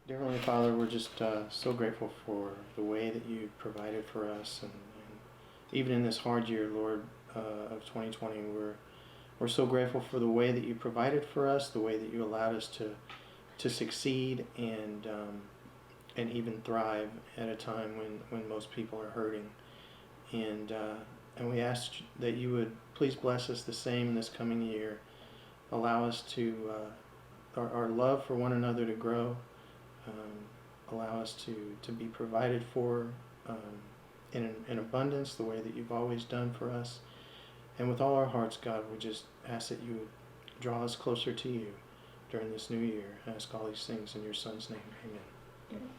Dear Heavenly Father, we're just so grateful for the way that you provided for us, and even in this hard year, Lord, of 2020, we're so grateful for the way that you provided for us, the way that you allowed us to succeed and even thrive at a time when most people are hurting, and we ask that you would please bless us the same this coming year, allow us to our love for one another to grow. Allow us to be provided for in abundance, the way that you've always done for us. And with all our hearts, God, we just ask that you would draw us closer to you during this new year. I ask all these things in your Son's name. Amen.